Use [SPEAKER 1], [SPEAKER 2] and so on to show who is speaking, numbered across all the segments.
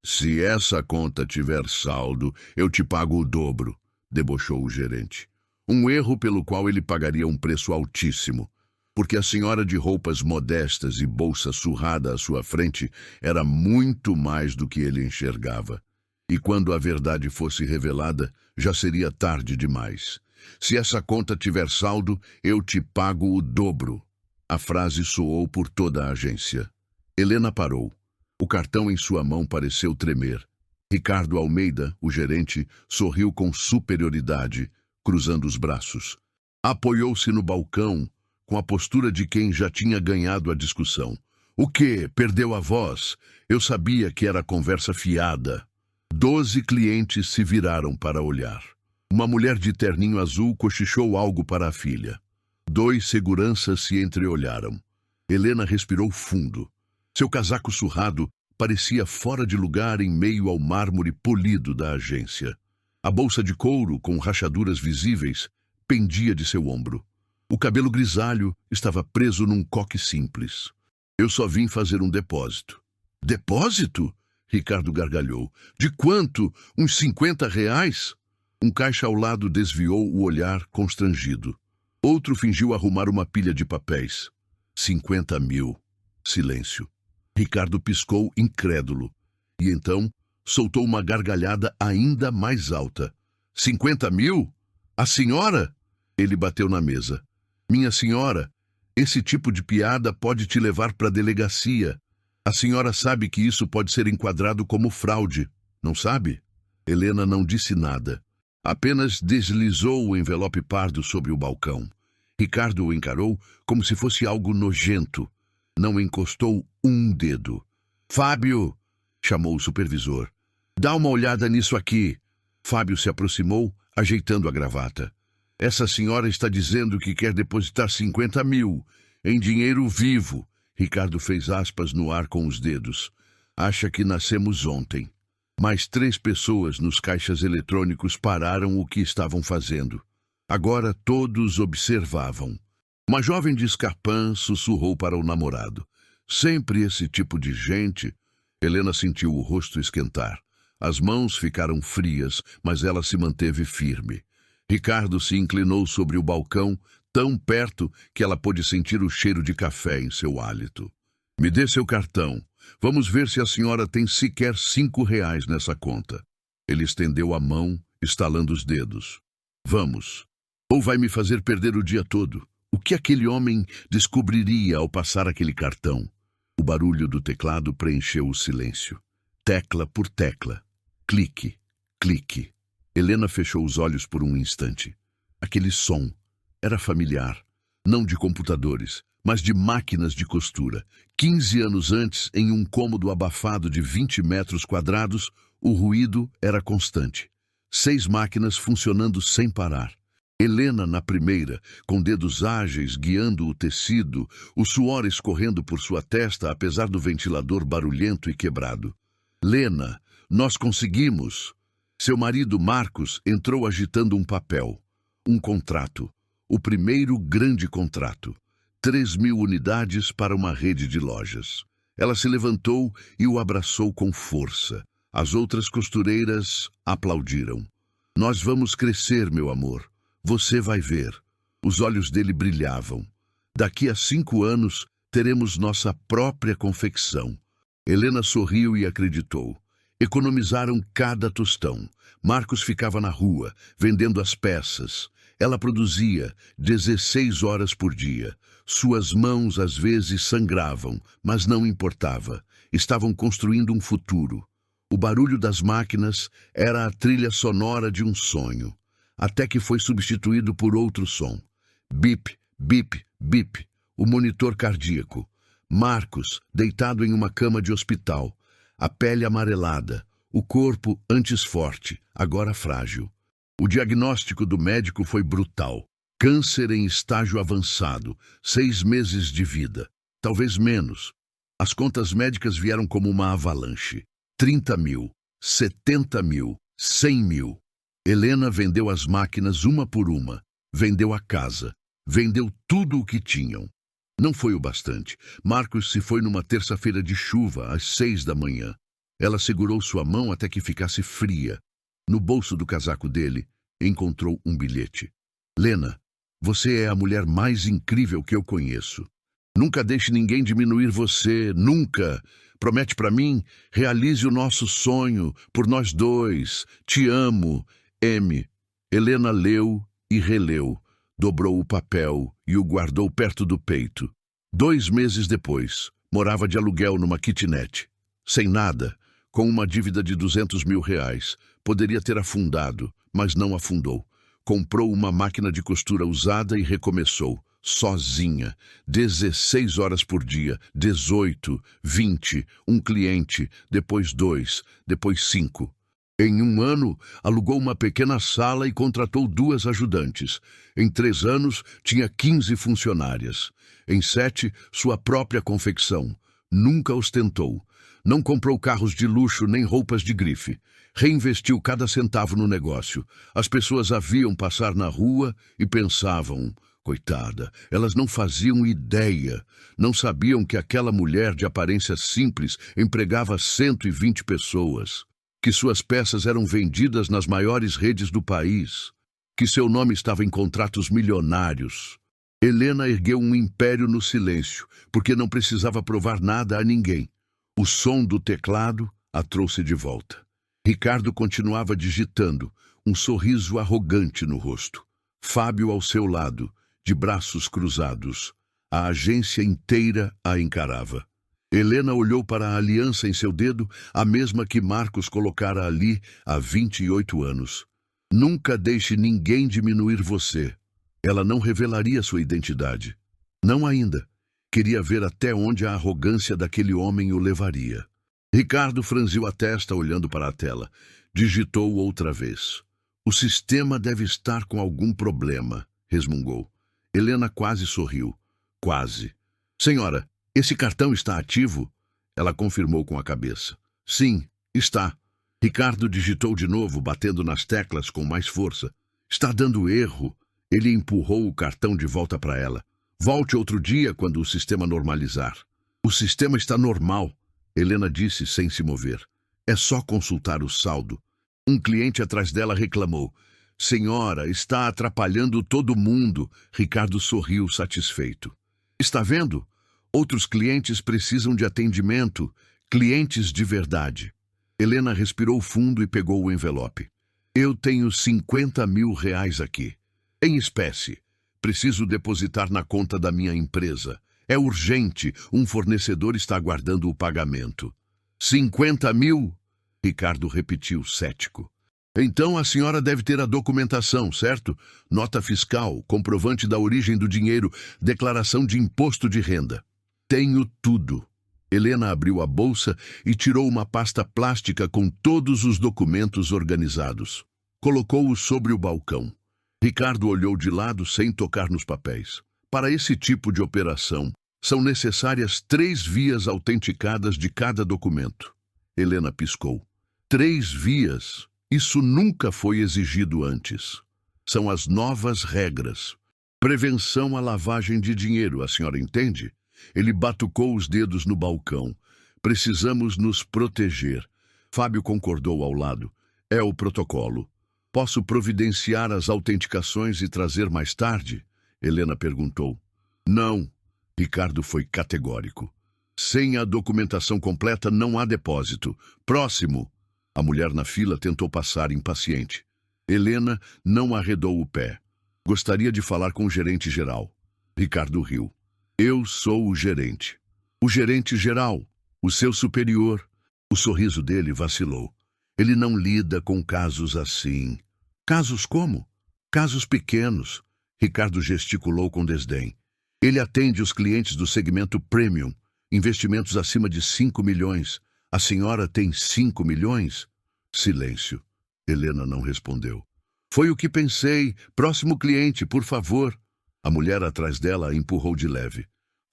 [SPEAKER 1] Se essa conta tiver saldo, eu te pago o dobro, debochou o gerente. Um erro pelo qual ele pagaria um preço altíssimo, porque a senhora de roupas modestas e bolsa surrada à sua frente era muito mais do que ele enxergava. E quando a verdade fosse revelada, já seria tarde demais. Se essa conta tiver saldo, eu te pago o dobro. A frase soou por toda a agência. Helena parou. O cartão em sua mão pareceu tremer. Ricardo Almeida, o gerente, sorriu com superioridade, cruzando os braços. Apoiou-se no balcão, com a postura de quem já tinha ganhado a discussão. O quê? Perdeu a voz? Eu sabia que era conversa fiada. 12 clientes se viraram para olhar. Uma mulher de terninho azul cochichou algo para a filha. 2 seguranças se entreolharam. Helena respirou fundo. Seu casaco surrado parecia fora de lugar em meio ao mármore polido da agência. A bolsa de couro, com rachaduras visíveis, pendia de seu ombro. O cabelo grisalho estava preso num coque simples. Eu só vim fazer um depósito. Depósito? Ricardo gargalhou. De quanto? Uns R$ 50? Um caixa ao lado desviou o olhar constrangido. Outro fingiu arrumar uma pilha de papéis. 50 mil. Silêncio. Ricardo piscou incrédulo. E então soltou uma gargalhada ainda mais alta. 50 mil? A senhora? Ele bateu na mesa. Minha senhora, esse tipo de piada pode te levar para a delegacia. A senhora sabe que isso pode ser enquadrado como fraude, não sabe? Helena não disse nada. Apenas deslizou o envelope pardo sobre o balcão. Ricardo o encarou como se fosse algo nojento. Não encostou um dedo. Fábio, chamou o supervisor. Dá uma olhada nisso aqui. Fábio se aproximou, ajeitando a gravata. Essa senhora está dizendo que quer depositar 50 mil, em dinheiro vivo. Ricardo fez aspas no ar com os dedos. Acha que nascemos ontem. Mais 3 pessoas nos caixas eletrônicos pararam o que estavam fazendo. Agora todos observavam. Uma jovem de escarpão sussurrou para o namorado. Sempre esse tipo de gente. Helena sentiu o rosto esquentar. As mãos ficaram frias, mas ela se manteve firme. Ricardo se inclinou sobre o balcão, tão perto que ela pôde sentir o cheiro de café em seu hálito. Me dê seu cartão. Vamos ver se a senhora tem sequer R$ 5 nessa conta. Ele estendeu a mão, estalando os dedos. Vamos. Ou vai me fazer perder o dia todo. O que aquele homem descobriria ao passar aquele cartão? O barulho do teclado preencheu o silêncio. Tecla por tecla. Clique, clique. Helena fechou os olhos por um instante. Aquele som era familiar, não de computadores, mas de máquinas de costura. 15 anos antes, em um cômodo abafado de 20 metros quadrados, o ruído era constante. 6 máquinas funcionando sem parar. Helena na primeira, com dedos ágeis guiando o tecido, o suor escorrendo por sua testa apesar do ventilador barulhento e quebrado. Lena, nós conseguimos! Seu marido Marcos entrou agitando um papel. Um contrato. O primeiro grande contrato. 3.000 unidades para uma rede de lojas. Ela se levantou e o abraçou com força. As outras costureiras aplaudiram. Nós vamos crescer, meu amor. Você vai ver. Os olhos dele brilhavam. Daqui a 5 anos, teremos nossa própria confecção. Helena sorriu e acreditou. Economizaram cada tostão. Marcos ficava na rua, vendendo as peças. Ela produzia 16 horas por dia. Suas mãos às vezes sangravam, mas não importava. Estavam construindo um futuro. O barulho das máquinas era a trilha sonora de um sonho. Até que foi substituído por outro som. Bip, bip, bip, o monitor cardíaco. Marcos, deitado em uma cama de hospital, a pele amarelada, o corpo antes forte, agora frágil. O diagnóstico do médico foi brutal. Câncer em estágio avançado, 6 meses de vida, talvez menos. As contas médicas vieram como uma avalanche. 30 mil, 70 mil, 100 mil. Helena vendeu as máquinas uma por uma, vendeu a casa, vendeu tudo o que tinham. Não foi o bastante. Marcos se foi numa terça-feira de chuva, às 6 da manhã. Ela segurou sua mão até que ficasse fria. No bolso do casaco dele, encontrou um bilhete. Lena, você é a mulher mais incrível que eu conheço. Nunca deixe ninguém diminuir você, nunca. Promete para mim, realize o nosso sonho, por nós dois. Te amo, M. Helena leu e releu, dobrou o papel e o guardou perto do peito. 2 meses depois, morava de aluguel numa kitnet. Sem nada, com uma dívida de R$ 200.000. Poderia ter afundado, mas não afundou. Comprou uma máquina de costura usada e recomeçou, sozinha. 16 horas por dia, 18, 20, um cliente, depois 2, depois 5. Em 1 ano, alugou uma pequena sala e contratou 2 ajudantes. Em 3 anos, tinha 15 funcionárias. Em 7, sua própria confecção. Nunca ostentou. Não comprou carros de luxo nem roupas de grife. Reinvestiu cada centavo no negócio. As pessoas a viam passar na rua e pensavam, coitada, elas não faziam ideia. Não sabiam que aquela mulher de aparência simples empregava 120 pessoas. Que suas peças eram vendidas nas maiores redes do país. Que seu nome estava em contratos milionários. Helena ergueu um império no silêncio, porque não precisava provar nada a ninguém. O som do teclado a trouxe de volta. Ricardo continuava digitando, um sorriso arrogante no rosto. Fábio ao seu lado, de braços cruzados. A agência inteira a encarava. Helena olhou para a aliança em seu dedo, a mesma que Marcos colocara ali há 28 anos. Nunca deixe ninguém diminuir você. Ela não revelaria sua identidade. Não ainda. Queria ver até onde a arrogância daquele homem o levaria. Ricardo franziu a testa olhando para a tela. Digitou outra vez. O sistema deve estar com algum problema, resmungou. Helena quase sorriu. Quase. Senhora, esse cartão está ativo? Ela confirmou com a cabeça. Sim, está. Ricardo digitou de novo, batendo nas teclas com mais força. Está dando erro. Ele empurrou o cartão de volta para ela. Volte outro dia quando o sistema normalizar. O sistema está normal, Helena disse sem se mover. É só consultar o saldo. Um cliente atrás dela reclamou. Senhora, está atrapalhando todo mundo. Ricardo sorriu satisfeito. Está vendo? Outros clientes precisam de atendimento. Clientes de verdade. Helena respirou fundo e pegou o envelope. Eu tenho R$ 50.000 aqui. Em espécie. Preciso depositar na conta da minha empresa. É urgente, um fornecedor está aguardando o pagamento. 50.000? Ricardo repetiu, cético. Então a senhora deve ter a documentação, certo? Nota fiscal, comprovante da origem do dinheiro, declaração de imposto de renda. Tenho tudo. Helena abriu a bolsa e tirou uma pasta plástica com todos os documentos organizados. Colocou-os sobre o balcão. Ricardo olhou de lado sem tocar nos papéis. Para esse tipo de operação, são necessárias 3 vias autenticadas de cada documento. Helena piscou. 3 vias? Isso nunca foi exigido antes. São as novas regras. Prevenção à lavagem de dinheiro, a senhora entende? Ele batucou os dedos no balcão. Precisamos nos proteger. Fábio concordou ao lado. É o protocolo. Posso providenciar as autenticações e trazer mais tarde? Helena perguntou. Não. Ricardo foi categórico. Sem a documentação completa não há depósito. Próximo. A mulher na fila tentou passar impaciente. Helena não arredou o pé. Gostaria de falar com o gerente geral. Ricardo riu. Eu sou o gerente. O gerente geral. O seu superior. O sorriso dele vacilou. Ele não lida com casos assim. Casos como? Casos pequenos. Ricardo gesticulou com desdém. Ele atende os clientes do segmento premium, investimentos acima de 5 milhões. A senhora tem 5 milhões? Silêncio. Helena não respondeu. Foi o que pensei. Próximo cliente, por favor. A mulher atrás dela a empurrou de leve.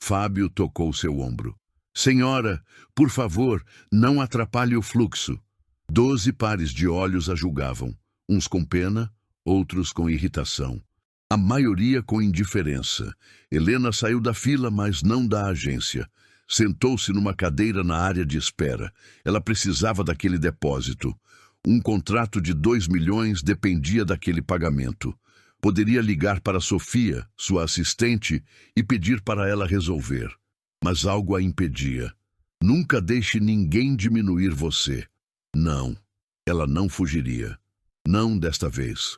[SPEAKER 1] Fábio tocou seu ombro. Senhora, por favor, não atrapalhe o fluxo. 12 pares de olhos a julgavam, uns com pena, outros com irritação. A maioria com indiferença. Helena saiu da fila, mas não da agência. Sentou-se numa cadeira na área de espera. Ela precisava daquele depósito. Um contrato de 2 milhões dependia daquele pagamento. Poderia ligar para Sofia, sua assistente, e pedir para ela resolver. Mas algo a impedia. Nunca deixe ninguém diminuir você. Não, ela não fugiria. Não desta vez.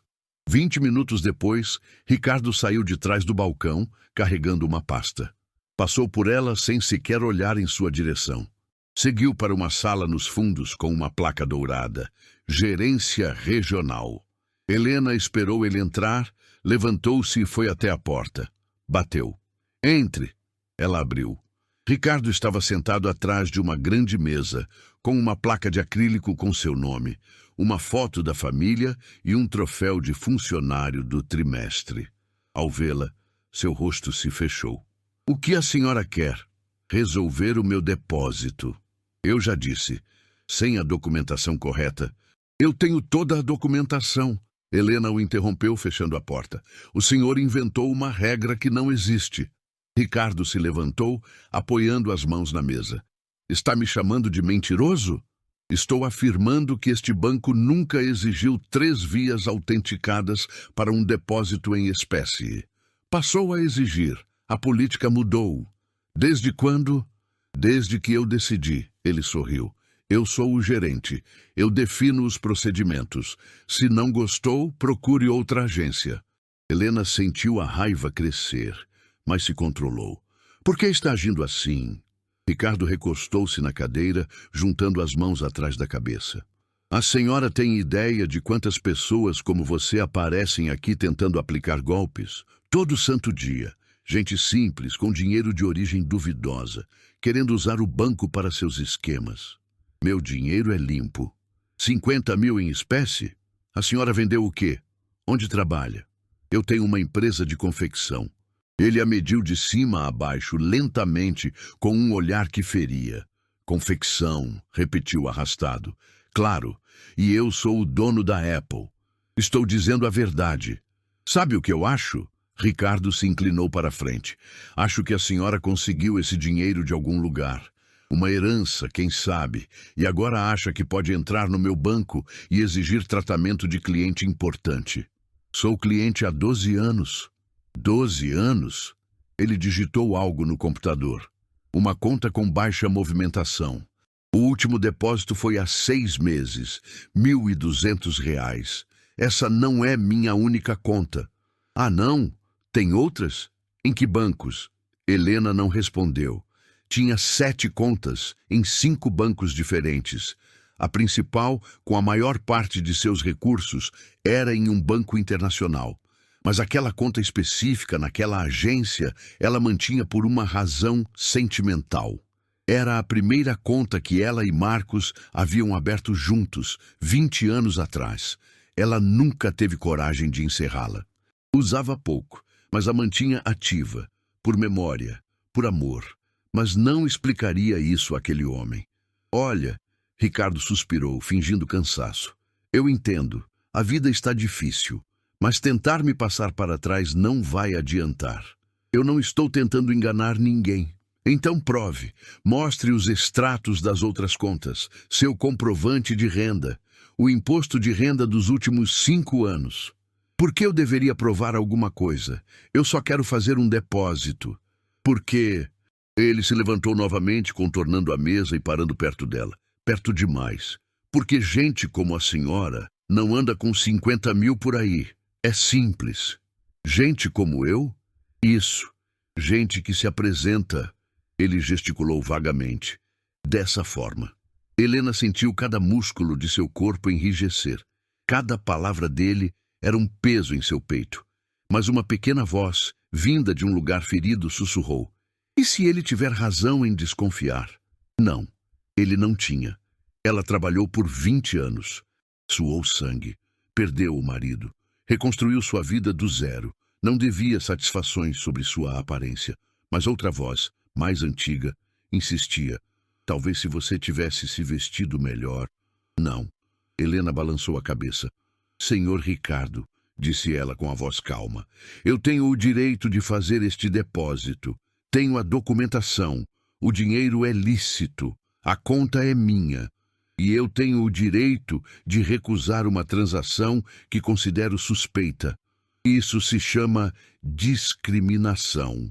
[SPEAKER 1] 20 minutos depois, Ricardo saiu de trás do balcão, carregando uma pasta. Passou por ela sem sequer olhar em sua direção. Seguiu para uma sala nos fundos com uma placa dourada. Gerência Regional. Helena esperou ele entrar, levantou-se e foi até a porta. Bateu. Entre. Ela abriu. Ricardo estava sentado atrás de uma grande mesa, com uma placa de acrílico com seu nome, uma foto da família e um troféu de funcionário do trimestre. Ao vê-la, seu rosto se fechou. O que a senhora quer? Resolver o meu depósito. Eu já disse, sem a documentação correta. Eu tenho toda a documentação. Helena o interrompeu, fechando a porta. O senhor inventou uma regra que não existe. Ricardo se levantou, apoiando as mãos na mesa. Está me chamando de mentiroso? Estou afirmando que este banco nunca exigiu 3 vias autenticadas para um depósito em espécie. Passou a exigir. A política mudou. Desde quando? Desde que eu decidi. Ele sorriu. Eu sou o gerente. Eu defino os procedimentos. Se não gostou, procure outra agência. Helena sentiu a raiva crescer, mas se controlou. Por que está agindo assim? Ricardo recostou-se na cadeira, juntando as mãos atrás da cabeça. A senhora tem ideia de quantas pessoas como você aparecem aqui tentando aplicar golpes? Todo santo dia. Gente simples, com dinheiro de origem duvidosa, querendo usar o banco para seus esquemas. Meu dinheiro é limpo. 50 mil em espécie? A senhora vendeu o quê? Onde trabalha? Eu tenho uma empresa de confecção. Ele a mediu de cima a baixo, lentamente, com um olhar que feria. Confecção, repetiu arrastado. Claro, e eu sou o dono da Apple. Estou dizendo a verdade. Sabe o que eu acho? Ricardo se inclinou para a frente. Acho que a senhora conseguiu esse dinheiro de algum lugar. Uma herança, quem sabe, e agora acha que pode entrar no meu banco e exigir tratamento de cliente importante. Sou cliente há 12 anos. 12 anos? Ele digitou algo no computador. Uma conta com baixa movimentação. O último depósito foi há 6 meses. R$ 1.200. Essa não é minha única conta. Ah, não? Tem outras? Em que bancos? Helena não respondeu. Tinha 7 contas em 5 bancos diferentes. A principal, com a maior parte de seus recursos, era em um banco internacional. Mas aquela conta específica naquela agência, ela mantinha por uma razão sentimental. Era a primeira conta que ela e Marcos haviam aberto juntos, 20 anos atrás. Ela nunca teve coragem de encerrá-la. Usava pouco, mas a mantinha ativa, por memória, por amor. Mas não explicaria isso àquele homem. Olha, Ricardo suspirou, fingindo cansaço. Eu entendo, a vida está difícil, mas tentar me passar para trás não vai adiantar. Eu não estou tentando enganar ninguém. Então prove, mostre os extratos das outras contas, seu comprovante de renda, o imposto de renda dos últimos 5 anos. Por que eu deveria provar alguma coisa? Eu só quero fazer um depósito. Por quê? Ele se levantou novamente, contornando a mesa e parando perto dela. Perto demais. Porque gente como a senhora não anda com 50 mil por aí. É simples. Gente como eu? Isso. Gente que se apresenta. Ele gesticulou vagamente. Dessa forma. Helena sentiu cada músculo de seu corpo enrijecer. Cada palavra dele era um peso em seu peito. Mas uma pequena voz, vinda de um lugar ferido, sussurrou. E se ele tiver razão em desconfiar? Não, ele não tinha. Ela trabalhou por 20 anos. Suou sangue. Perdeu o marido. Reconstruiu sua vida do zero. Não devia satisfações sobre sua aparência. Mas outra voz, mais antiga, insistia. Talvez se você tivesse se vestido melhor. Não. Helena balançou a cabeça. Senhor Ricardo, disse ela com a voz calma, eu tenho o direito de fazer este depósito. Tenho a documentação. O dinheiro é lícito. A conta é minha. E eu tenho o direito de recusar uma transação que considero suspeita. Isso se chama discriminação.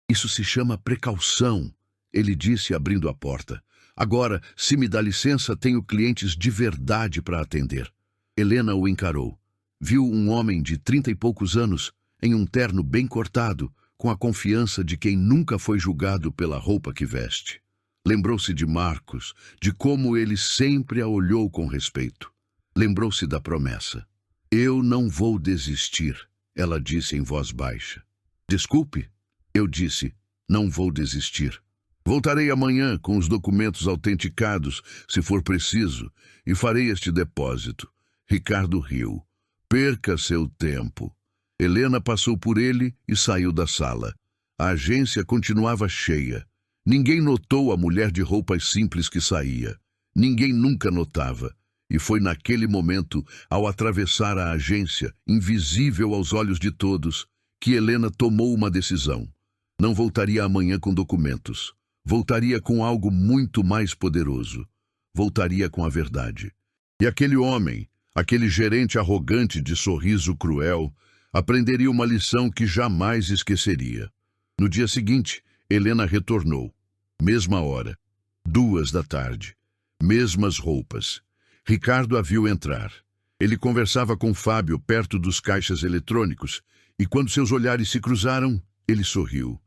[SPEAKER 1] Isso se chama precaução, ele disse abrindo a porta. Agora, se me dá licença, tenho clientes de verdade para atender. Helena o encarou. Viu um homem de 30 e poucos anos, em um terno bem cortado, com a confiança de quem nunca foi julgado pela roupa que veste. Lembrou-se de Marcos, de como ele sempre a olhou com respeito. Lembrou-se da promessa. Eu não vou desistir, ela disse em voz baixa. Desculpe, eu disse, não vou desistir. Voltarei amanhã com os documentos autenticados, se for preciso, e farei este depósito. Ricardo riu. Perca seu tempo. Helena passou por ele e saiu da sala. A agência continuava cheia. Ninguém notou a mulher de roupas simples que saía. Ninguém nunca notava. E foi naquele momento, ao atravessar a agência, invisível aos olhos de todos, que Helena tomou uma decisão. Não voltaria amanhã com documentos. Voltaria com algo muito mais poderoso. Voltaria com a verdade. E aquele homem, aquele gerente arrogante de sorriso cruel, aprenderia uma lição que jamais esqueceria. No dia seguinte, Helena retornou. Mesma hora. 14h. Mesmas roupas. Ricardo a viu entrar. Ele conversava com Fábio perto dos caixas eletrônicos, e quando seus olhares se cruzaram, ele sorriu.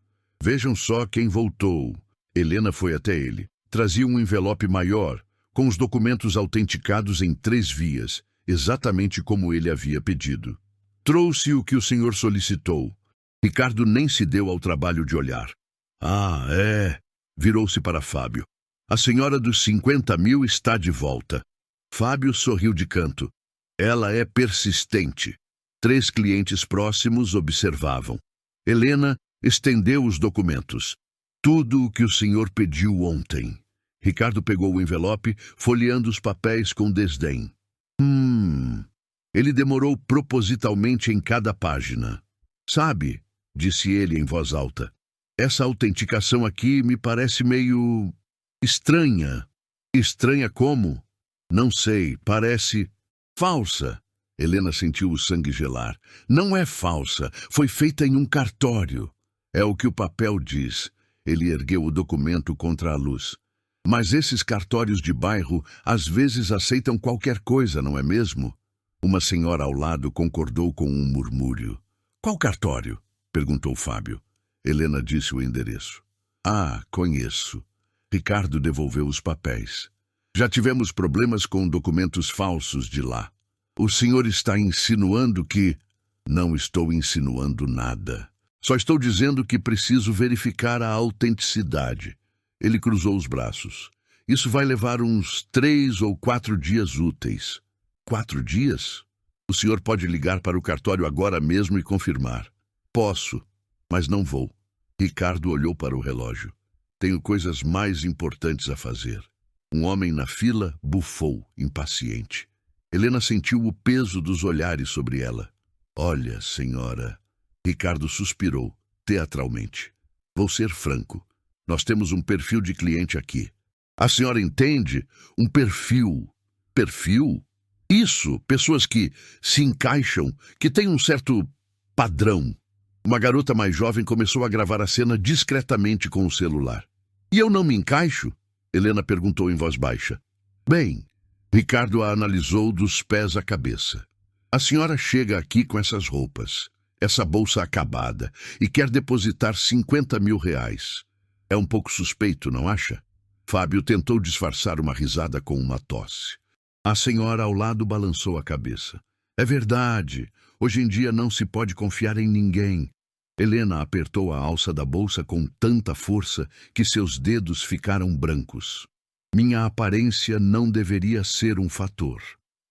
[SPEAKER 1] Vejam só quem voltou. Helena foi até ele. Trazia um envelope maior, com os documentos autenticados em 3 vias, exatamente como ele havia pedido. Trouxe o que o senhor solicitou. Ricardo nem se deu ao trabalho de olhar. Ah, é. Virou-se para Fábio. A senhora dos 50 mil está de volta. Fábio sorriu de canto. Ela é persistente. 3 clientes próximos observavam. Helena estendeu os documentos. Tudo o que o senhor pediu ontem. Ricardo pegou o envelope, folheando os papéis com desdém. Ele demorou propositalmente em cada página. Sabe, disse ele em voz alta, essa autenticação aqui me parece meio estranha. Estranha como? Não sei, parece falsa. Helena sentiu o sangue gelar. Não é falsa, foi feita em um cartório. É o que o papel diz. Ele ergueu o documento contra a luz. Mas esses cartórios de bairro às vezes aceitam qualquer coisa, não é mesmo? Uma senhora ao lado concordou com um murmúrio. Qual cartório? Perguntou Fábio. Helena disse o endereço. Ah, conheço. Ricardo devolveu os papéis. Já tivemos problemas com documentos falsos de lá. O senhor está insinuando que... Não estou insinuando nada. Só estou dizendo que preciso verificar a autenticidade. Ele cruzou os braços. Isso vai levar uns 3 ou 4 dias úteis. 4 dias? O senhor pode ligar para o cartório agora mesmo e confirmar. Posso, mas não vou. Ricardo olhou para o relógio. Tenho coisas mais importantes a fazer. Um homem na fila bufou, impaciente. Helena sentiu o peso dos olhares sobre ela. Olha, senhora... Ricardo suspirou, teatralmente. Vou ser franco. Nós temos um perfil de cliente aqui. A senhora entende? Um perfil. Perfil? Isso, pessoas que se encaixam, que têm um certo padrão. Uma garota mais jovem começou a gravar a cena discretamente com o celular. E eu não me encaixo? Helena perguntou em voz baixa. Bem, Ricardo a analisou dos pés à cabeça. A senhora chega aqui com essas roupas, essa bolsa acabada, e quer depositar 50 mil reais. É um pouco suspeito, não acha? Fábio tentou disfarçar uma risada com uma tosse. A senhora ao lado balançou a cabeça. É verdade. Hoje em dia não se pode confiar em ninguém. Helena apertou a alça da bolsa com tanta força que seus dedos ficaram brancos. Minha aparência não deveria ser um fator.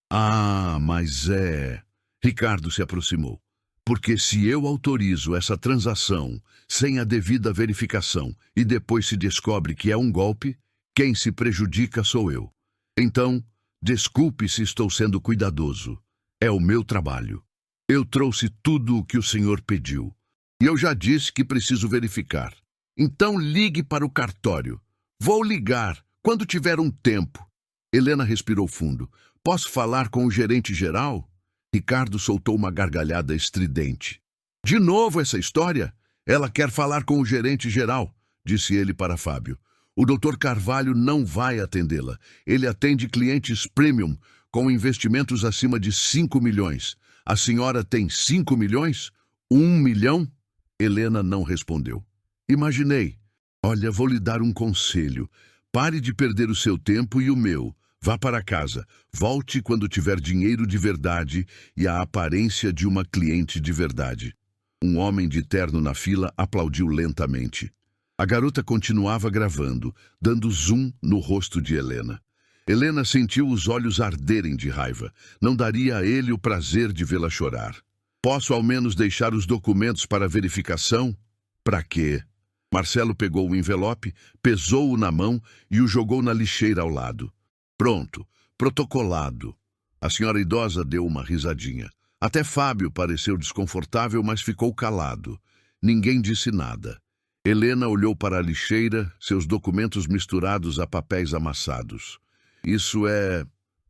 [SPEAKER 1] Ah, mas é... Ricardo se aproximou. Porque se eu autorizo essa transação sem a devida verificação e depois se descobre que é um golpe, quem se prejudica sou eu. Então, desculpe se estou sendo cuidadoso. É o meu trabalho. Eu trouxe tudo o que o senhor pediu. E eu já disse que preciso verificar. Então ligue para o cartório. Vou ligar, quando tiver um tempo. Helena respirou fundo. Posso falar com o gerente geral? Ricardo soltou uma gargalhada estridente. De novo essa história? Ela quer falar com o gerente geral, disse ele para Fábio. O Dr. Carvalho não vai atendê-la. Ele atende clientes premium com investimentos acima de 5 milhões. A senhora tem 5 milhões? 1 milhão? Helena não respondeu. Imaginei. Olha, vou lhe dar um conselho. Pare de perder o seu tempo e o meu. Vá para casa. Volte quando tiver dinheiro de verdade e a aparência de uma cliente de verdade. Um homem de terno na fila aplaudiu lentamente. A garota continuava gravando, dando zoom no rosto de Helena. Helena sentiu os olhos arderem de raiva. Não daria a ele o prazer de vê-la chorar. Posso ao menos deixar os documentos para verificação? Para quê? Marcelo pegou o envelope, pesou-o na mão e o jogou na lixeira ao lado. Pronto, protocolado. A senhora idosa deu uma risadinha. Até Fábio pareceu desconfortável, mas ficou calado. Ninguém disse nada. Helena olhou para a lixeira, seus documentos misturados a papéis amassados. Isso é...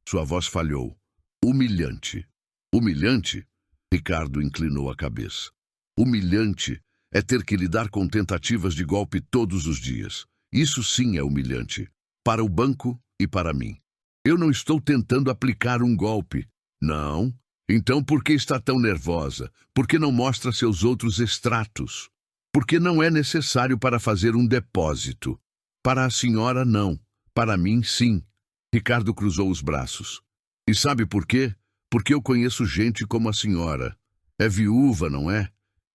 [SPEAKER 1] Sua voz falhou. Humilhante. Humilhante? Ricardo inclinou a cabeça. Humilhante é ter que lidar com tentativas de golpe todos os dias. Isso sim é humilhante. Para o banco e para mim. Eu não estou tentando aplicar um golpe. Não. Então por que está tão nervosa? Por que não mostra seus outros extratos? Porque não é necessário para fazer um depósito. Para a senhora, não. Para mim, sim. Ricardo cruzou os braços. E sabe por quê? Porque eu conheço gente como a senhora. É viúva, não é?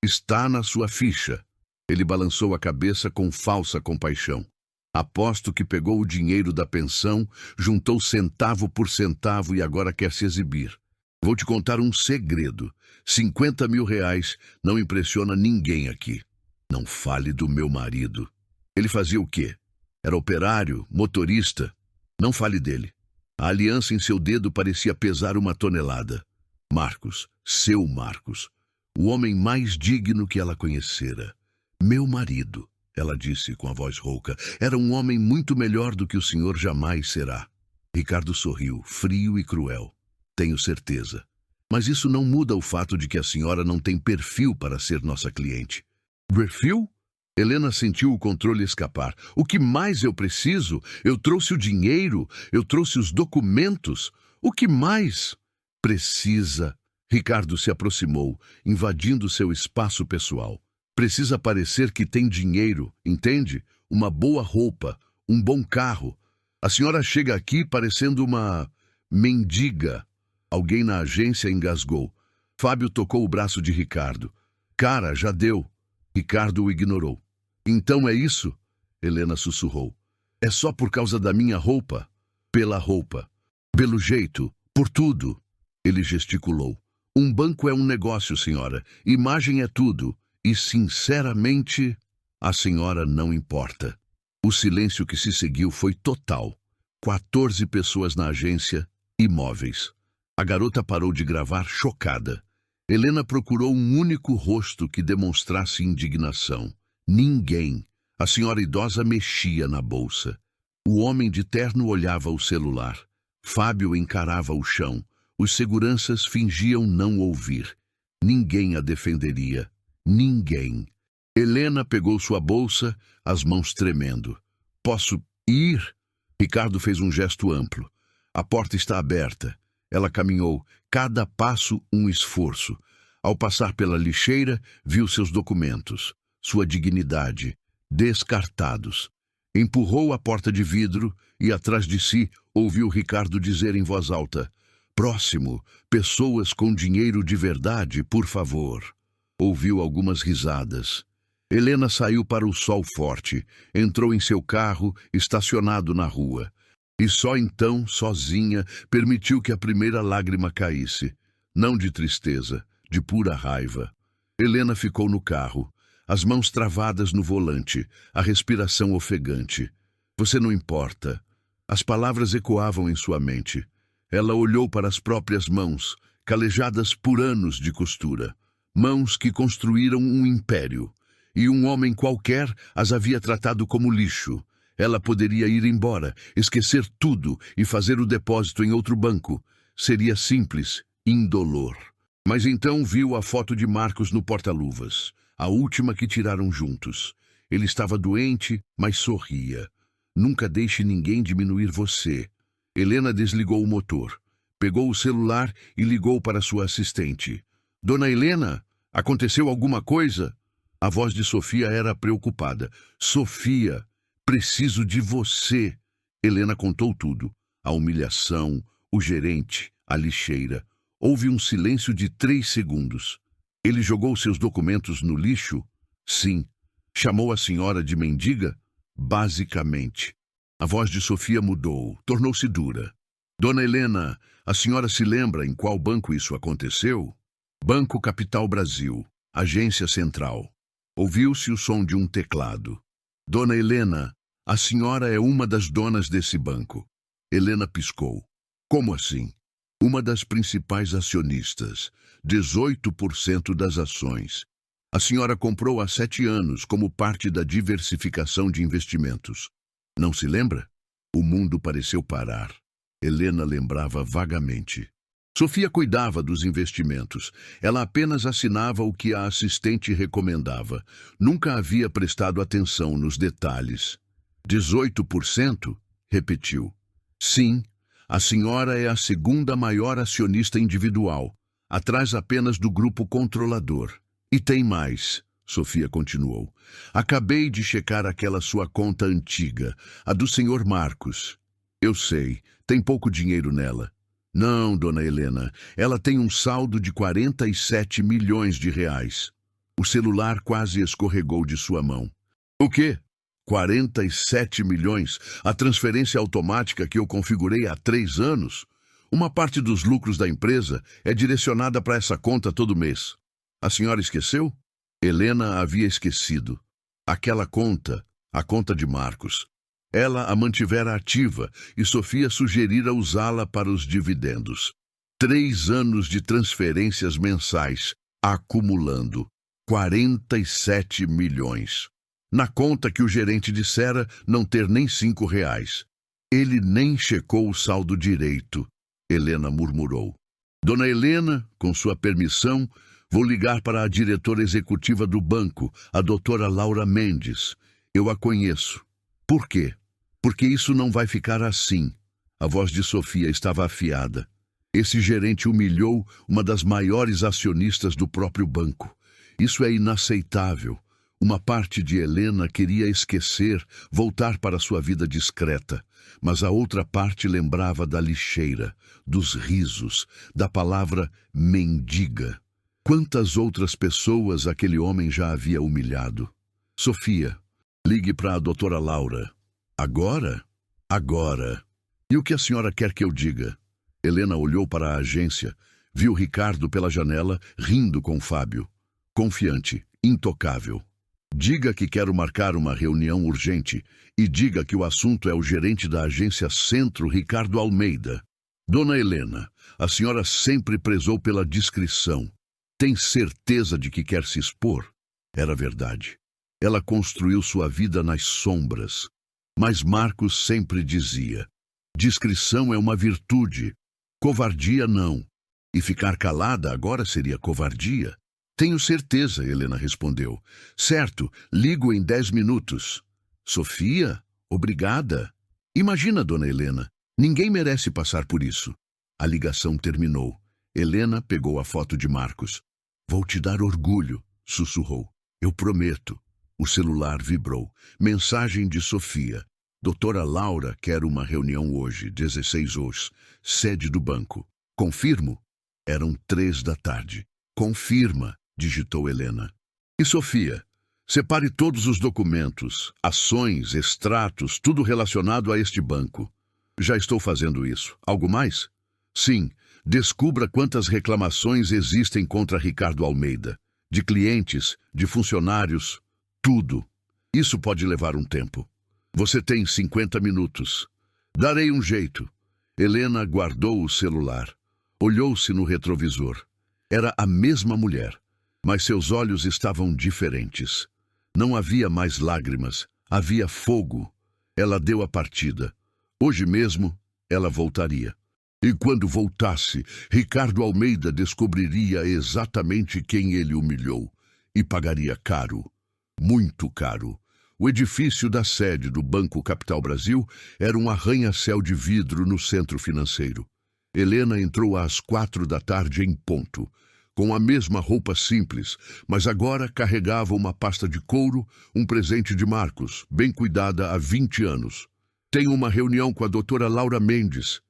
[SPEAKER 1] Está na sua ficha. Ele balançou a cabeça com falsa compaixão. Aposto que pegou o dinheiro da pensão, juntou centavo por centavo e agora quer se exibir. Vou te contar um segredo. 50 mil reais não impressiona ninguém aqui. Não fale do meu marido. Ele fazia o quê? Era operário, motorista. Não fale dele. A aliança em seu dedo parecia pesar 1 tonelada. Marcos, seu Marcos, o homem mais digno que ela conhecera. Meu marido, ela disse com a voz rouca, era um homem muito melhor do que o senhor jamais será. Ricardo sorriu, frio e cruel. Tenho certeza. Mas isso não muda o fato de que a senhora não tem perfil para ser nossa cliente. Perfil? Helena sentiu o controle escapar. O que mais eu preciso? Eu trouxe o dinheiro, eu trouxe os documentos. O que mais? Precisa. Ricardo se aproximou, invadindo seu espaço pessoal. Precisa parecer que tem dinheiro, entende? Uma boa roupa, um bom carro. A senhora chega aqui parecendo uma mendiga. Alguém na agência engasgou. Fábio tocou o braço de Ricardo. Cara, já deu. Ricardo o ignorou. Então é isso? Helena sussurrou. É só por causa da minha roupa? Pela roupa. Pelo jeito. Por tudo. Ele gesticulou. Um banco é um negócio, senhora. Imagem é tudo. E, sinceramente, a senhora não importa. O silêncio que se seguiu foi total. 14 pessoas na agência, imóveis. A garota parou de gravar, chocada. Helena procurou um único rosto que demonstrasse indignação. Ninguém. A senhora idosa mexia na bolsa. O homem de terno olhava o celular. Fábio encarava o chão. Os seguranças fingiam não ouvir. Ninguém a defenderia. Ninguém. Helena pegou sua bolsa, as mãos tremendo. Posso ir? Ricardo fez um gesto amplo. A porta está aberta. Ela caminhou, cada passo um esforço. Ao passar pela lixeira, viu seus documentos, sua dignidade, descartados. Empurrou a porta de vidro e, atrás de si, ouviu Ricardo dizer em voz alta: Próximo, pessoas com dinheiro de verdade, por favor. Ouviu algumas risadas. Helena saiu para o sol forte, entrou em seu carro, estacionado na rua. E só então, sozinha, permitiu que a primeira lágrima caísse. Não de tristeza, de pura raiva. Helena ficou no carro, as mãos travadas no volante, a respiração ofegante. Você não importa. As palavras ecoavam em sua mente. Ela olhou para as próprias mãos, calejadas por anos de costura. Mãos que construíram um império. e um homem qualquer as havia tratado como lixo. Ela poderia ir embora, esquecer tudo e fazer o depósito em outro banco. Seria simples, indolor. Mas então viu a foto de Marcos no porta-luvas, a última que tiraram juntos. Ele estava doente, mas sorria. Nunca deixe ninguém diminuir você. Helena desligou o motor, pegou o celular e ligou para sua assistente. Dona Helena, aconteceu alguma coisa? A voz de Sofia era preocupada. Sofia, preciso de você. Helena contou tudo. A humilhação, o gerente, a lixeira. Houve um silêncio de 3 segundos. Ele jogou seus documentos no lixo? Sim. Chamou a senhora de mendiga? Basicamente. A voz de Sofia mudou, tornou-se dura. Dona Helena, a senhora se lembra em qual banco isso aconteceu? Banco Capital Brasil, agência central. Ouviu-se o som de um teclado. Dona Helena, a senhora é uma das donas desse banco. Helena piscou. Como assim? Uma das principais acionistas, 18% das ações. A senhora comprou há 7 anos como parte da diversificação de investimentos. Não se lembra? O mundo pareceu parar. Helena lembrava vagamente. Sofia cuidava dos investimentos. Ela apenas assinava o que a assistente recomendava. Nunca havia prestado atenção nos detalhes. 18%? Repetiu. Sim, a senhora é a segunda maior acionista individual, atrás apenas do grupo controlador. E tem mais, Sofia continuou. Acabei de checar aquela sua conta antiga, a do senhor Marcos. Eu sei, tem pouco dinheiro nela. Não, dona Helena, ela tem um saldo de 47 milhões de reais. O celular quase escorregou de sua mão. O quê? 47 milhões? A transferência automática que eu configurei há 3 anos? Uma parte dos lucros da empresa é direcionada para essa conta todo mês. A senhora esqueceu? Helena havia esquecido. Aquela conta, a conta de Marcos. Ela a mantivera ativa e Sofia sugerira usá-la para os dividendos. 3 anos de transferências mensais, acumulando 47 milhões. Na conta que o gerente dissera não ter nem 5 reais. Ele nem checou o saldo direito, Helena murmurou. Dona Helena, com sua permissão, vou ligar para a diretora executiva do banco, a doutora Laura Mendes. Eu a conheço. Por quê? Porque isso não vai ficar assim. A voz de Sofia estava afiada. Esse gerente humilhou uma das maiores acionistas do próprio banco. Isso é inaceitável. Uma parte de Helena queria esquecer, voltar para sua vida discreta, mas a outra parte lembrava da lixeira, dos risos, da palavra mendiga. Quantas outras pessoas aquele homem já havia humilhado? Sofia, ligue para a doutora Laura. Agora? Agora. E o que a senhora quer que eu diga? Helena olhou para a agência, viu Ricardo pela janela, rindo com Fábio. Confiante, intocável. Diga que quero marcar uma reunião urgente e diga que o assunto é o gerente da agência Centro, Ricardo Almeida. Dona Helena, a senhora sempre prezou pela discrição. Tem certeza de que quer se expor? Era verdade. Ela construiu sua vida nas sombras. Mas Marcos sempre dizia: discrição é uma virtude, covardia não. E ficar calada agora seria covardia. Tenho certeza, Helena respondeu. Certo, ligo em 10 minutos. Sofia, obrigada. Imagina, dona Helena, ninguém merece passar por isso. A ligação terminou. Helena pegou a foto de Marcos. Vou te dar orgulho, sussurrou. Eu prometo. O celular vibrou. Mensagem de Sofia. Doutora Laura quer uma reunião hoje, 16 horas, sede do banco. Confirmo? Eram 3 da tarde. Confirma, digitou Helena. E Sofia, separe todos os documentos, ações, extratos, tudo relacionado a este banco. Já estou fazendo isso. Algo mais? Sim, descubra quantas reclamações existem contra Ricardo Almeida. De clientes, de funcionários, tudo. Isso pode levar um tempo. Você tem 50 minutos. Darei um jeito. Helena guardou o celular. Olhou-se no retrovisor. Era a mesma mulher, mas seus olhos estavam diferentes. Não havia mais lágrimas, havia fogo. Ela deu a partida. Hoje mesmo, ela voltaria. E quando voltasse, Ricardo Almeida descobriria exatamente quem ele humilhou. E pagaria caro. Muito caro. O edifício da sede do Banco Capital Brasil era um arranha-céu de vidro no centro financeiro. Helena entrou às 4 da tarde em ponto, com a mesma roupa simples, mas agora carregava uma pasta de couro, um presente de Marcos, bem cuidada há 20 anos. Tenho uma reunião com a doutora Laura Mendes,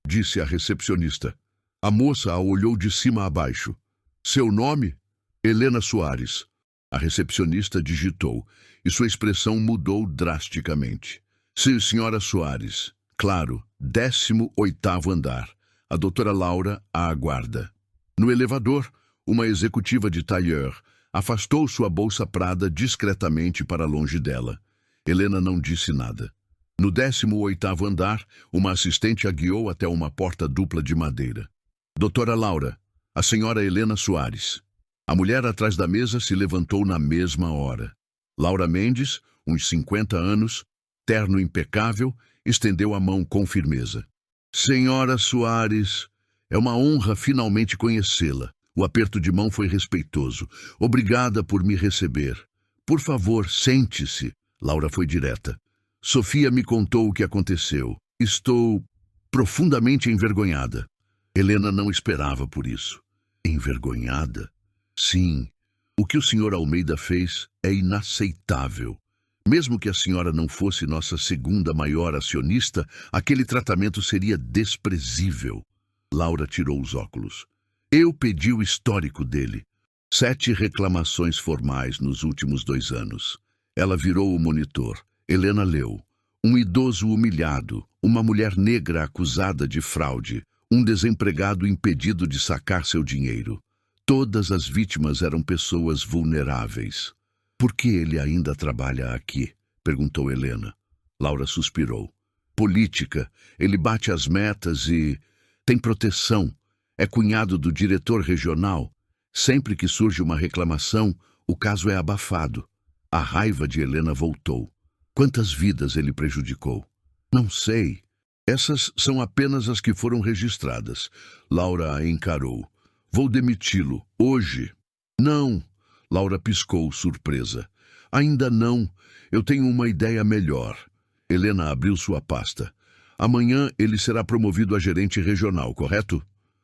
[SPEAKER 1] disse a recepcionista. A moça a olhou de cima a baixo. Seu nome? Helena Soares. A recepcionista digitou, e sua expressão mudou drasticamente. Sim, senhora Soares. Claro, 18º andar. A doutora Laura a aguarda. No elevador, uma executiva de tailleur afastou sua bolsa prada discretamente para longe dela. Helena não disse nada. No 18º andar, uma assistente a guiou até uma porta dupla de madeira. Doutora Laura, a senhora Helena Soares. A mulher atrás da mesa se levantou na mesma hora. Laura Mendes, uns 50 anos, terno impecável, estendeu a mão com firmeza. Senhora Soares, é uma honra finalmente conhecê-la. O aperto de mão foi respeitoso. Obrigada por me receber. Por favor, sente-se. Laura foi direta. Sofia me contou o que aconteceu. Estou profundamente envergonhada. Helena não esperava por isso. Envergonhada? Sim. O que o Sr. Almeida fez é inaceitável. Mesmo que a senhora não fosse nossa segunda maior acionista, aquele tratamento seria desprezível. Laura tirou os óculos. Eu pedi o histórico dele. 7 reclamações formais nos últimos 2 anos. Ela virou o monitor. Helena leu. Um idoso humilhado, uma mulher negra acusada de fraude, um desempregado impedido de sacar seu dinheiro. Todas as vítimas eram pessoas vulneráveis. Por que ele ainda trabalha aqui? Perguntou Helena. Laura suspirou. Política. Ele bate as metas e tem proteção. É cunhado do diretor regional. Sempre que surge uma reclamação, o caso é abafado. A raiva de Helena voltou. Quantas vidas ele prejudicou? Não sei. Essas são apenas as que foram registradas. Laura a encarou. Vou demiti-lo. Hoje. Não. Laura piscou, surpresa. Ainda não. Eu tenho uma ideia melhor. Helena abriu sua pasta. Amanhã ele será promovido a gerente regional, correto?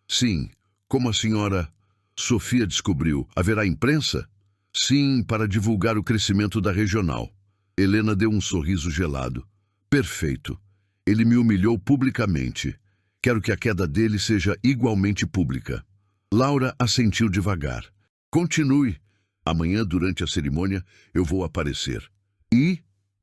[SPEAKER 1] Sim. Como a senhora Sofia descobriu, haverá imprensa? Sim, para divulgar o crescimento da regional. Helena deu um sorriso gelado. Perfeito. Ele me humilhou publicamente. Quero que a queda dele seja igualmente pública. Laura assentiu devagar. Continue. Amanhã, durante a cerimônia, eu vou aparecer. E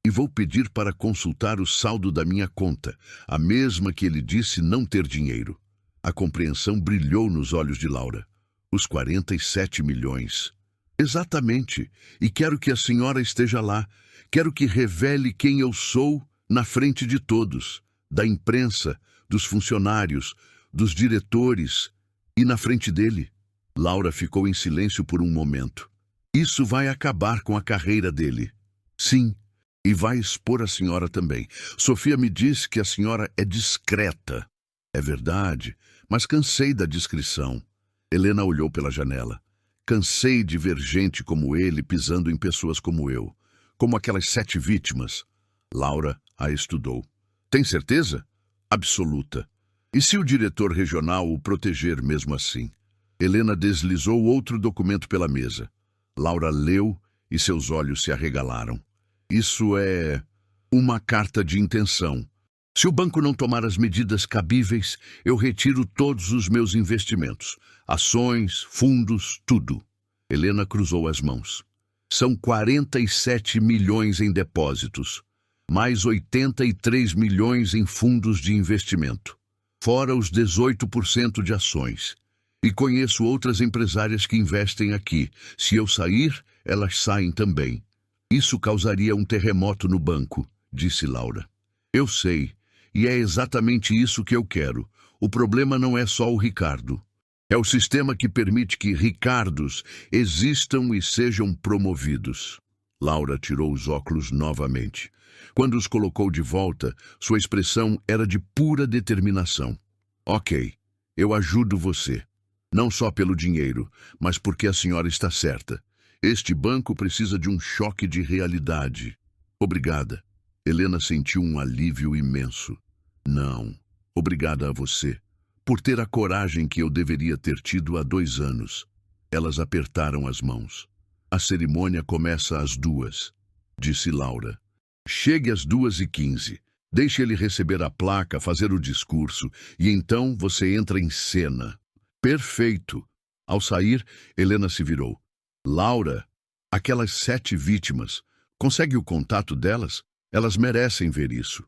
[SPEAKER 1] vou pedir para consultar o saldo da minha conta, a mesma que ele disse não ter dinheiro. A compreensão brilhou nos olhos de Laura. Os 47 milhões. Exatamente. E quero que a senhora esteja lá. Quero que revele quem eu sou na frente de todos. Da imprensa, dos funcionários, dos diretores e na frente dele. Laura ficou em silêncio por um momento. Isso vai acabar com a carreira dele. Sim, e vai expor a senhora também. Sofia me disse que a senhora é discreta. É verdade, mas cansei da discrição. Helena olhou pela janela. Cansei de ver gente como ele pisando em pessoas como eu. Como aquelas 7 vítimas. Laura a estudou. Tem certeza? Absoluta. E se o diretor regional o proteger mesmo assim? Helena deslizou outro documento pela mesa. Laura leu e seus olhos se arregalaram. Isso é uma carta de intenção. Se o banco não tomar as medidas cabíveis, eu retiro todos os meus investimentos. Ações, fundos, tudo. Helena cruzou as mãos. São 47 milhões em depósitos, mais 83 milhões em fundos de investimento, fora os 18% de ações. E conheço outras empresárias que investem aqui. Se eu sair, elas saem também. Isso causaria um terremoto no banco, disse Laura. Eu sei, e é exatamente isso que eu quero. O problema não é só o Ricardo. É o sistema que permite que Ricardos existam e sejam promovidos. Laura tirou os óculos novamente. Quando os colocou de volta, sua expressão era de pura determinação. Ok, eu ajudo você. Não só pelo dinheiro, mas porque a senhora está certa. Este banco precisa de um choque de realidade. Obrigada. Helena sentiu um alívio imenso. Não, obrigada a você, por ter a coragem que eu deveria ter tido há 2 anos. Elas apertaram as mãos. A cerimônia começa às 2, disse Laura. Chegue às 2h15. Deixe ele receber a placa, fazer o discurso, e então você entra em cena. Perfeito. Ao sair, Helena se virou. Laura, aquelas 7 vítimas, consegue o contato delas? Elas merecem ver isso.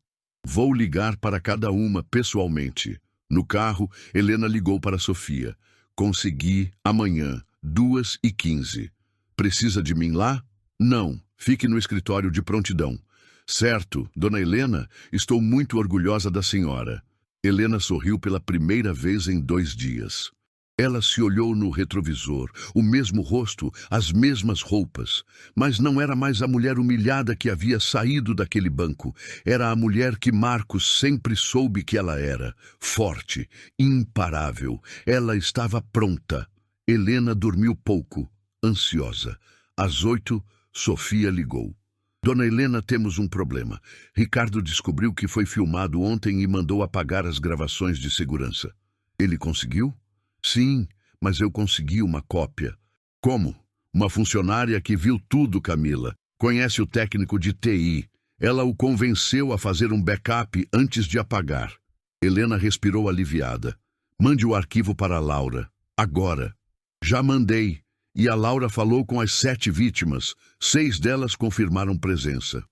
[SPEAKER 1] Vou ligar para cada uma pessoalmente. No carro, Helena ligou para Sofia. Consegui amanhã, 2h15. Precisa de mim lá? Não, fique no escritório de prontidão. Certo, dona Helena, estou muito orgulhosa da senhora. Helena sorriu pela primeira vez em 2 dias. Ela se olhou no retrovisor, o mesmo rosto, as mesmas roupas. Mas não era mais a mulher humilhada que havia saído daquele banco. Era a mulher que Marcos sempre soube que ela era. Forte, imparável. Ela estava pronta. Helena dormiu pouco, ansiosa. Às 8, Sofia ligou. Dona Helena, temos um problema. Ricardo descobriu que foi filmado ontem e mandou apagar as gravações de segurança. Ele conseguiu? Sim, mas eu consegui uma cópia. Como? Uma funcionária que viu tudo, Camila. Conhece o técnico de TI. Ela o convenceu a fazer um backup antes de apagar. Helena respirou aliviada. Mande o arquivo para a Laura. Agora. Já mandei. E a Laura falou com as 7 vítimas. 6 delas confirmaram presença.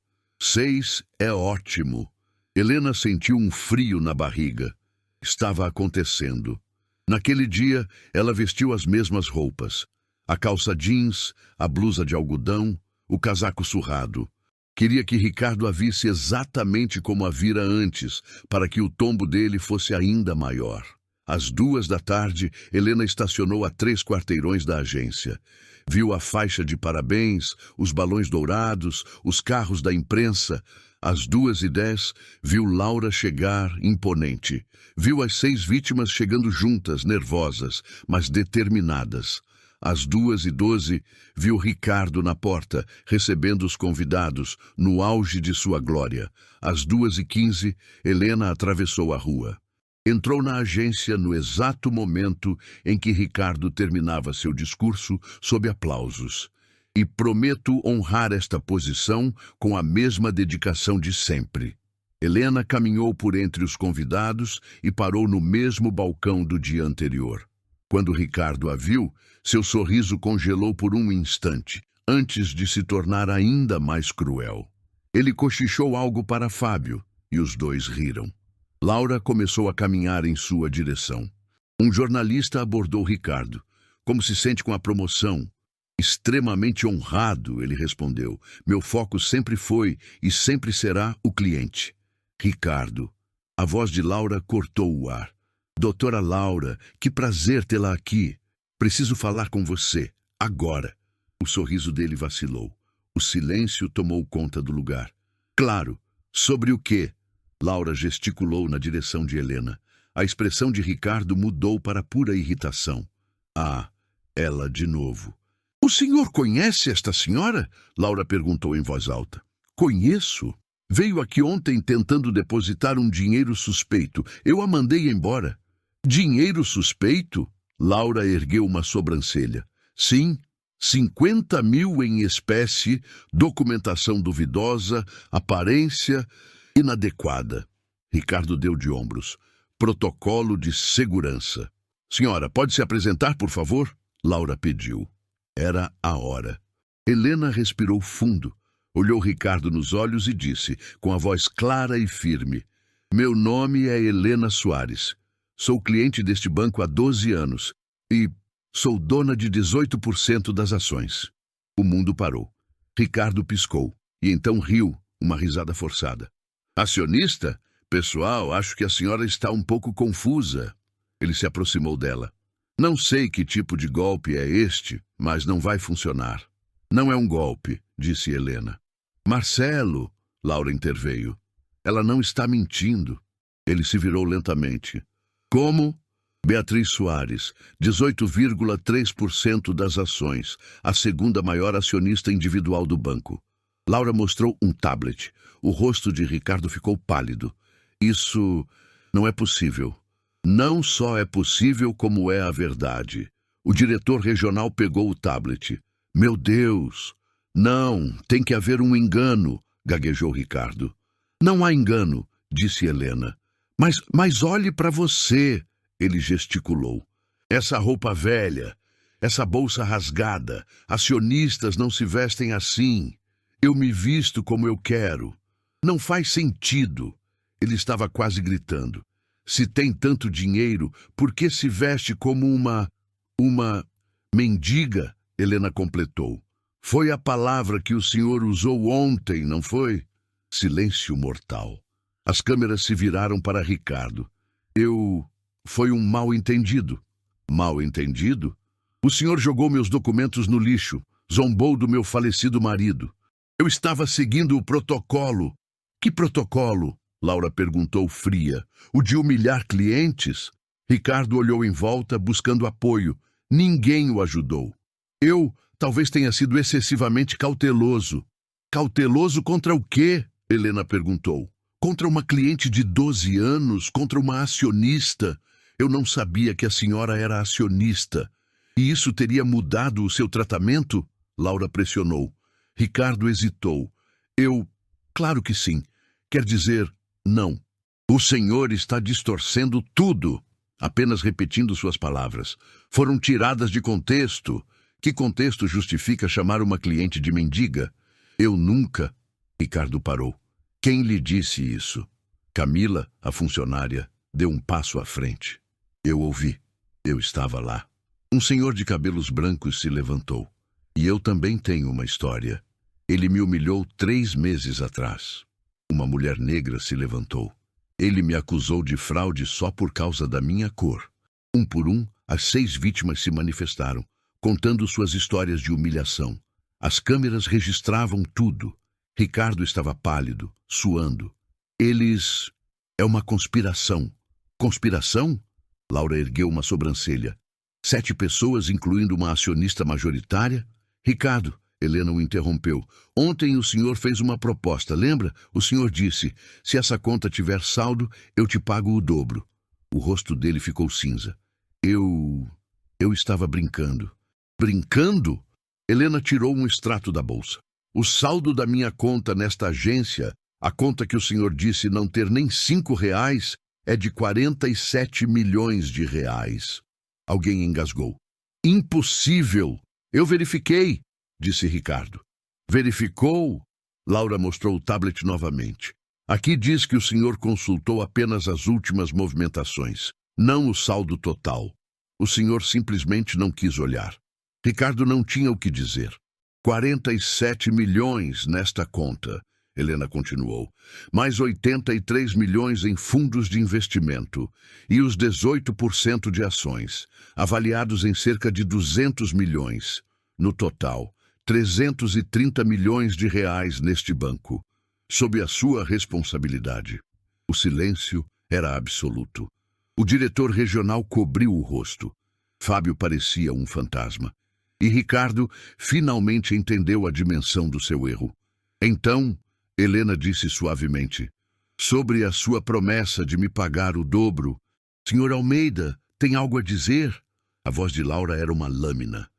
[SPEAKER 1] 6 é ótimo. Helena sentiu um frio na barriga. Estava acontecendo. Naquele dia, ela vestiu as mesmas roupas. A calça jeans, a blusa de algodão, o casaco surrado. Queria que Ricardo a visse exatamente como a vira antes, para que o tombo dele fosse ainda maior. Às 2 da tarde, Helena estacionou a 3 quarteirões da agência. Viu a faixa de parabéns, os balões dourados, os carros da imprensa. Às 2h10, viu Laura chegar, imponente. Viu as 6 vítimas chegando juntas, nervosas, mas determinadas. Às 2h12, viu Ricardo na porta, recebendo os convidados, no auge de sua glória. Às 2h15, Helena atravessou a rua. Entrou na agência no exato momento em que Ricardo terminava seu discurso sob aplausos. E prometo honrar esta posição com a mesma dedicação de sempre. Helena caminhou por entre os convidados e parou no mesmo balcão do dia anterior. Quando Ricardo a viu, seu sorriso congelou por um instante, antes de se tornar ainda mais cruel. Ele cochichou algo para Fábio, e os dois riram. Laura começou a caminhar em sua direção. Um jornalista abordou Ricardo. Como se sente com a promoção? Extremamente honrado, ele respondeu. Meu foco sempre foi e sempre será o cliente. Ricardo. A voz de Laura cortou o ar. Doutora Laura, que prazer tê-la aqui. Preciso falar com você, agora. O sorriso dele vacilou. O silêncio tomou conta do lugar. Claro. Sobre o quê? Laura gesticulou na direção de Helena. A expressão de Ricardo mudou para pura irritação. Ah, ela de novo. O senhor conhece esta senhora? Laura perguntou em voz alta. Conheço. Veio aqui ontem tentando depositar um dinheiro suspeito. Eu a mandei embora. Dinheiro suspeito? Laura ergueu uma sobrancelha. Sim, 50 mil em espécie, documentação duvidosa, aparência inadequada. Ricardo deu de ombros. Protocolo de segurança. Senhora, pode se apresentar, por favor? Laura pediu. Era a hora. Helena respirou fundo, olhou Ricardo nos olhos e disse, com a voz clara e firme, meu nome é Helena Soares. Sou cliente deste banco há 12 anos e sou dona de 18% das ações. O mundo parou. Ricardo piscou e então riu, uma risada forçada. Acionista? Pessoal, acho que a senhora está um pouco confusa. Ele se aproximou dela. Não sei que tipo de golpe é este, mas não vai funcionar. Não é um golpe, disse Helena. Marcelo, Laura interveio. Ela não está mentindo. Ele se virou lentamente. Como? Beatriz Soares, 18,3% das ações, a segunda maior acionista individual do banco. Laura mostrou um tablet. O rosto de Ricardo ficou pálido. Isso não é possível. Não só é possível, como é a verdade. O diretor regional pegou o tablet. Meu Deus! Não, tem que haver um engano, gaguejou Ricardo. Não há engano, disse Helena. Mas olhe para você, ele gesticulou. Essa roupa velha, essa bolsa rasgada, acionistas não se vestem assim. Eu me visto como eu quero. Não faz sentido. Ele estava quase gritando. Se tem tanto dinheiro, por que se veste como uma mendiga? Helena completou. Foi a palavra que o senhor usou ontem, não foi? Silêncio mortal. As câmeras se viraram para Ricardo. Foi um mal-entendido. Mal-entendido? O senhor jogou meus documentos no lixo, zombou do meu falecido marido. Eu estava seguindo o protocolo. Que protocolo? Laura perguntou fria. O de humilhar clientes? Ricardo olhou em volta, buscando apoio. Ninguém o ajudou. Eu talvez tenha sido excessivamente cauteloso. Cauteloso contra o quê? Helena perguntou. Contra uma cliente de 12 anos, contra uma acionista. Eu não sabia que a senhora era acionista. E isso teria mudado o seu tratamento? Laura pressionou. Ricardo hesitou. Claro que sim. Quer dizer, não. O senhor está distorcendo tudo. Apenas repetindo suas palavras. Foram tiradas de contexto. Que contexto justifica chamar uma cliente de mendiga? Eu nunca... Ricardo parou. Quem lhe disse isso? Camila, a funcionária, deu um passo à frente. Eu ouvi. Eu estava lá. Um senhor de cabelos brancos se levantou. E eu também tenho uma história. Ele me humilhou 3 meses atrás. Uma mulher negra se levantou. Ele me acusou de fraude só por causa da minha cor. Um por um, as 6 vítimas se manifestaram, contando suas histórias de humilhação. As câmeras registravam tudo. Ricardo estava pálido, suando. Eles... É uma conspiração. Conspiração? Laura ergueu uma sobrancelha. 7 pessoas, incluindo uma acionista majoritária? Ricardo, Helena o interrompeu. Ontem o senhor fez uma proposta, lembra? O senhor disse, se essa conta tiver saldo, eu te pago o dobro. O rosto dele ficou cinza. Eu estava brincando. Brincando? Helena tirou um extrato da bolsa. O saldo da minha conta nesta agência, a conta que o senhor disse não ter nem R$5, é de 47 milhões de reais. Alguém engasgou. Impossível! Eu verifiquei, disse Ricardo. Verificou? Laura mostrou o tablet novamente. Aqui diz que o senhor consultou apenas as últimas movimentações, não o saldo total. O senhor simplesmente não quis olhar. Ricardo não tinha o que dizer. 47 milhões nesta conta, Helena continuou, mais 83 milhões em fundos de investimento e os 18% de ações, avaliados em cerca de 200 milhões. No total, 330 milhões de reais neste banco, sob a sua responsabilidade. O silêncio era absoluto. O diretor regional cobriu o rosto. Fábio parecia um fantasma. E Ricardo finalmente entendeu a dimensão do seu erro. Então, Helena disse suavemente, sobre a sua promessa de me pagar o dobro, Sr. Almeida, tem algo a dizer? A voz de Laura era uma lâmina.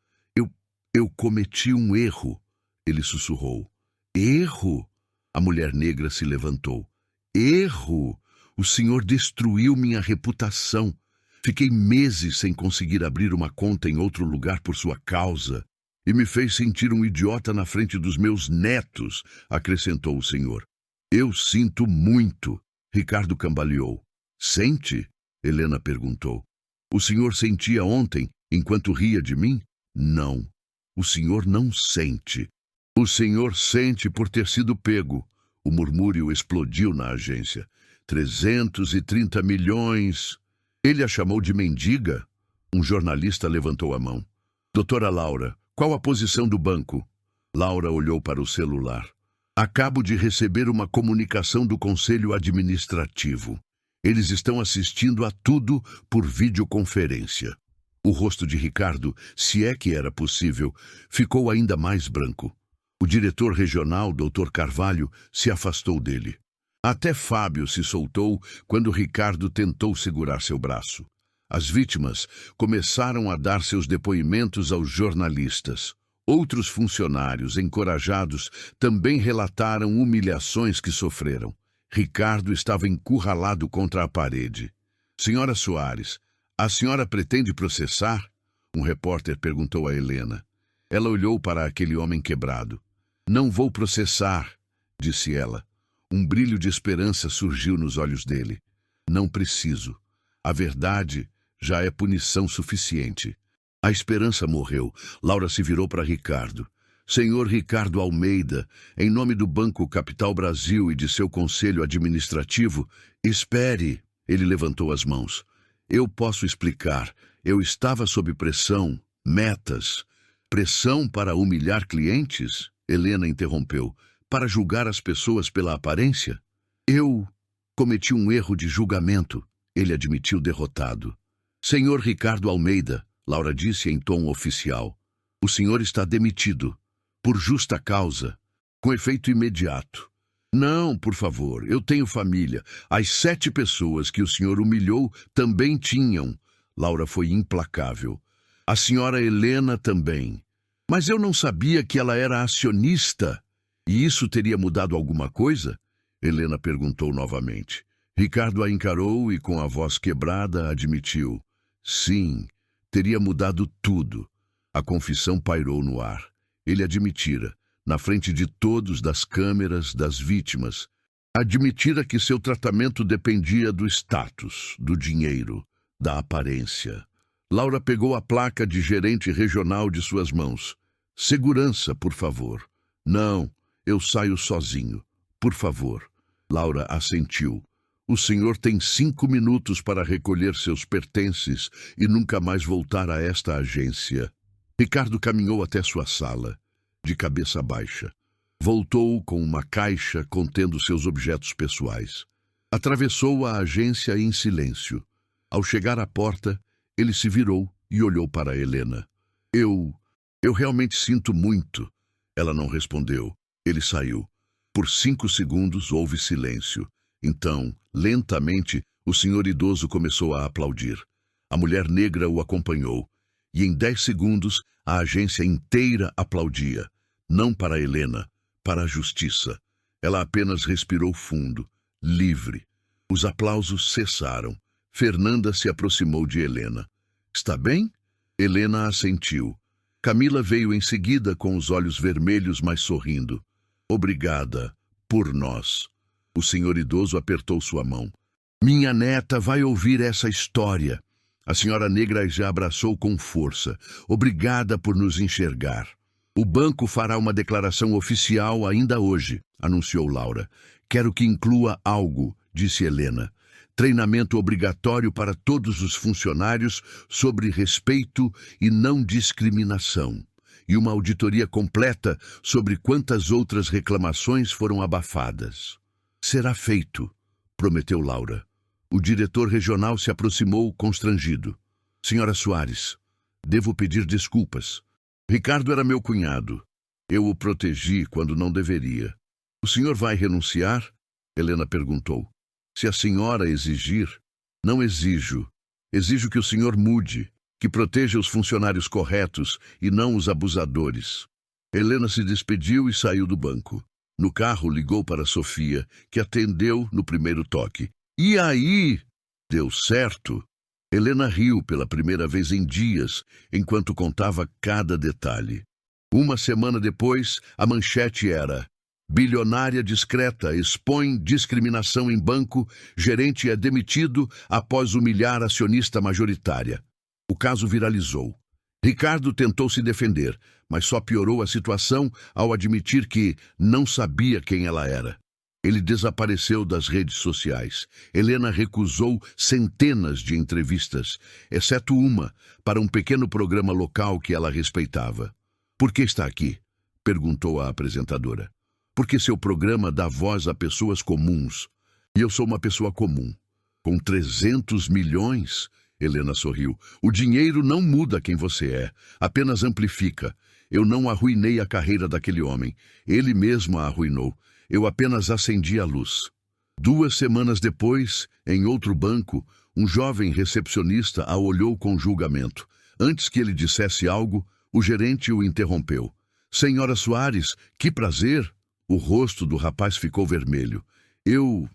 [SPEAKER 1] Eu cometi um erro, ele sussurrou. Erro? A mulher negra se levantou. Erro? O senhor destruiu minha reputação. Fiquei meses sem conseguir abrir uma conta em outro lugar por sua causa. E me fez sentir um idiota na frente dos meus netos, acrescentou o senhor. Eu sinto muito, Ricardo cambaleou. Sente? Helena perguntou. O senhor sentia ontem, enquanto ria de mim? Não. O senhor não sente. O senhor sente por ter sido pego. O murmúrio explodiu na agência. 330 milhões... Ele a chamou de mendiga? Um jornalista levantou a mão. Doutora Laura, qual a posição do banco? Laura olhou para o celular. Acabo de receber uma comunicação do Conselho Administrativo. Eles estão assistindo a tudo por videoconferência. O rosto de Ricardo, se é que era possível, ficou ainda mais branco. O diretor regional, Dr. Carvalho, se afastou dele. Até Fábio se soltou quando Ricardo tentou segurar seu braço. As vítimas começaram a dar seus depoimentos aos jornalistas. Outros funcionários, encorajados, também relataram humilhações que sofreram. Ricardo estava encurralado contra a parede. Senhora Soares, a senhora pretende processar? Um repórter perguntou a Helena. Ela olhou para aquele homem quebrado. Não vou processar, disse ela. Um brilho de esperança surgiu nos olhos dele. Não preciso. A verdade já é punição suficiente. A esperança morreu. Laura se virou para Ricardo. Senhor Ricardo Almeida, em nome do Banco Capital Brasil e de seu conselho administrativo, espere. Ele levantou as mãos. Eu posso explicar. Eu estava sob pressão, metas. Pressão para humilhar clientes? Helena interrompeu. Para julgar as pessoas pela aparência? Eu cometi um erro de julgamento. Ele admitiu derrotado. Senhor Ricardo Almeida, Laura disse em tom oficial, o senhor está demitido. Por justa causa, com efeito imediato. Não, por favor, eu tenho família. As 7 pessoas que o senhor humilhou também tinham. Laura foi implacável. A senhora Helena também. Mas eu não sabia que ela era acionista. E isso teria mudado alguma coisa? Helena perguntou novamente. Ricardo a encarou e, com a voz quebrada, admitiu. Sim, teria mudado tudo. A confissão pairou no ar. Ele admitira, na frente de todos, das câmeras, das vítimas. Admitira que seu tratamento dependia do status, do dinheiro, da aparência. Laura pegou a placa de gerente regional de suas mãos. Segurança, por favor. Não, eu saio sozinho. Por favor. Laura assentiu. O senhor tem 5 minutos para recolher seus pertences e nunca mais voltar a esta agência. Ricardo caminhou até sua sala, de cabeça baixa. Voltou com uma caixa contendo seus objetos pessoais. Atravessou a agência em silêncio. Ao chegar à porta, ele se virou e olhou para Helena. Eu realmente sinto muito. Ela não respondeu. Ele saiu. Por 5 segundos houve silêncio. Então, lentamente, o senhor idoso começou a aplaudir. A mulher negra o acompanhou. E em 10 segundos, a agência inteira aplaudia. Não para Helena, para a justiça. Ela apenas respirou fundo, livre. Os aplausos cessaram. Fernanda se aproximou de Helena. Está bem? Helena assentiu. Camila veio em seguida com os olhos vermelhos, mas sorrindo. Obrigada, por nós. O senhor idoso apertou sua mão. Minha neta vai ouvir essa história. A senhora negra já abraçou com força. Obrigada por nos enxergar. O banco fará uma declaração oficial ainda hoje, anunciou Laura. Quero que inclua algo, disse Helena. Treinamento obrigatório para todos os funcionários sobre respeito e não discriminação. E uma auditoria completa sobre quantas outras reclamações foram abafadas. Será feito, prometeu Laura. O diretor regional se aproximou constrangido. Senhora Soares, devo pedir desculpas. Ricardo era meu cunhado. Eu o protegi quando não deveria. O senhor vai renunciar? Helena perguntou. Se a senhora exigir, não exijo. Exijo que o senhor mude, que proteja os funcionários corretos e não os abusadores. Helena se despediu e saiu do banco. No carro, ligou para Sofia, que atendeu no primeiro toque. E aí? Deu certo? Helena riu pela primeira vez em dias, enquanto contava cada detalhe. Uma semana depois, a manchete era: bilionária discreta expõe discriminação em banco, gerente é demitido após humilhar acionista majoritária. O caso viralizou. Ricardo tentou se defender, mas só piorou a situação ao admitir que não sabia quem ela era. Ele desapareceu das redes sociais. Helena recusou centenas de entrevistas, exceto uma, para um pequeno programa local que ela respeitava. Por que está aqui? perguntou a apresentadora. Porque seu programa dá voz a pessoas comuns. E eu sou uma pessoa comum. Com 300 milhões, Helena sorriu. O dinheiro não muda quem você é, apenas amplifica. Eu não arruinei a carreira daquele homem. Ele mesmo a arruinou. Eu apenas acendi a luz. 2 semanas depois, em outro banco, um jovem recepcionista a olhou com julgamento. Antes que ele dissesse algo, o gerente o interrompeu. Senhora Soares, que prazer! O rosto do rapaz ficou vermelho. Eu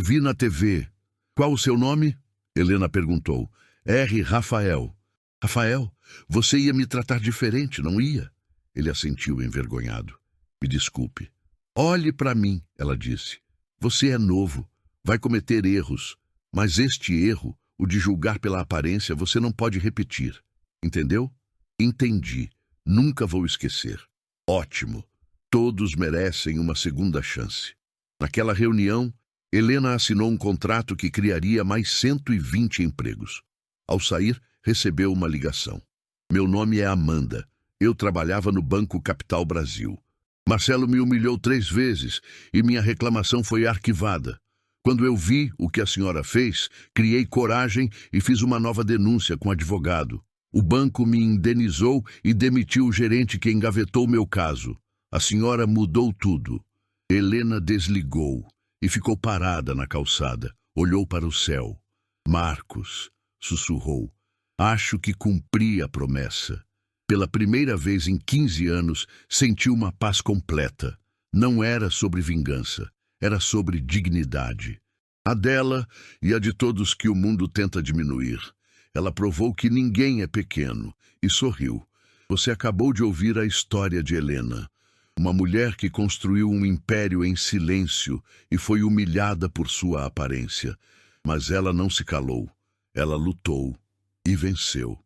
[SPEAKER 1] vi na TV. Qual o seu nome? Helena perguntou. R. Rafael. Rafael, você ia me tratar diferente, não ia? Ele assentiu envergonhado. Me desculpe. Olhe para mim, ela disse. Você é novo, vai cometer erros, mas este erro, o de julgar pela aparência, você não pode repetir. Entendeu? Entendi. Nunca vou esquecer. Ótimo. Todos merecem uma segunda chance. Naquela reunião, Helena assinou um contrato que criaria mais 120 empregos. Ao sair, recebeu uma ligação. Meu nome é Amanda. Eu trabalhava no Banco Capital Brasil. Marcelo me humilhou 3 vezes e minha reclamação foi arquivada. Quando eu vi o que a senhora fez, criei coragem e fiz uma nova denúncia com advogado. O banco me indenizou e demitiu o gerente que engavetou meu caso. A senhora mudou tudo. Helena desligou e ficou parada na calçada. Olhou para o céu. Marcos, sussurrou. Acho que cumpri a promessa. Pela primeira vez em 15 anos, senti uma paz completa. Não era sobre vingança, era sobre dignidade. A dela e a de todos que o mundo tenta diminuir. Ela provou que ninguém é pequeno e sorriu. Você acabou de ouvir a história de Helena. Uma mulher que construiu um império em silêncio e foi humilhada por sua aparência. Mas ela não se calou. Ela lutou e venceu.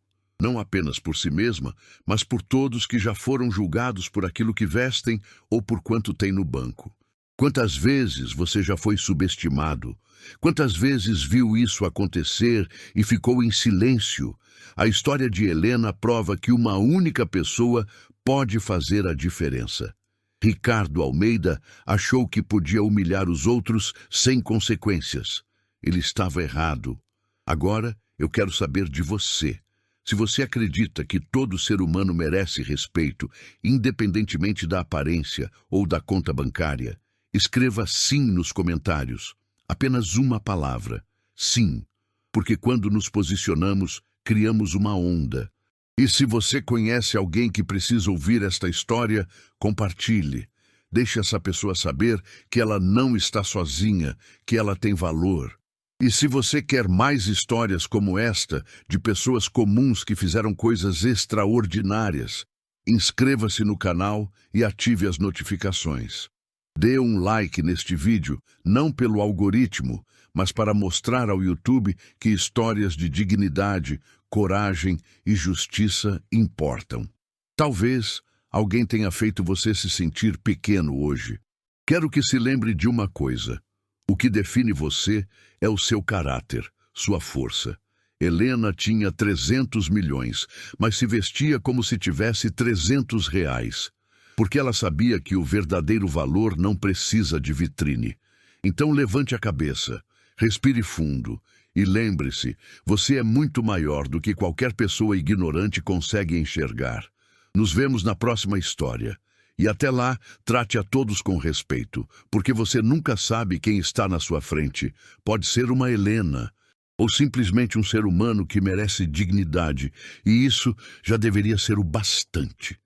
[SPEAKER 1] Não apenas por si mesma, mas por todos que já foram julgados por aquilo que vestem ou por quanto têm no banco. Quantas vezes você já foi subestimado? Quantas vezes viu isso acontecer e ficou em silêncio? A história de Helena prova que uma única pessoa pode fazer a diferença. Ricardo Almeida achou que podia humilhar os outros sem consequências. Ele estava errado. Agora eu quero saber de você. Se você acredita que todo ser humano merece respeito, independentemente da aparência ou da conta bancária, escreva sim nos comentários. Apenas uma palavra. Sim. Porque quando nos posicionamos, criamos uma onda. E se você conhece alguém que precisa ouvir esta história, compartilhe. Deixe essa pessoa saber que ela não está sozinha, que ela tem valor. E se você quer mais histórias como esta, de pessoas comuns que fizeram coisas extraordinárias, inscreva-se no canal e ative as notificações. Dê um like neste vídeo, não pelo algoritmo, mas para mostrar ao YouTube que histórias de dignidade, coragem e justiça importam. Talvez alguém tenha feito você se sentir pequeno hoje. Quero que se lembre de uma coisa. O que define você é o seu caráter, sua força. Helena tinha 300 milhões, mas se vestia como se tivesse 300 reais. Porque ela sabia que o verdadeiro valor não precisa de vitrine. Então levante a cabeça, respire fundo e lembre-se, você é muito maior do que qualquer pessoa ignorante consegue enxergar. Nos vemos na próxima história. E até lá, trate a todos com respeito, porque você nunca sabe quem está na sua frente. Pode ser uma Helena, ou simplesmente um ser humano que merece dignidade, e isso já deveria ser o bastante.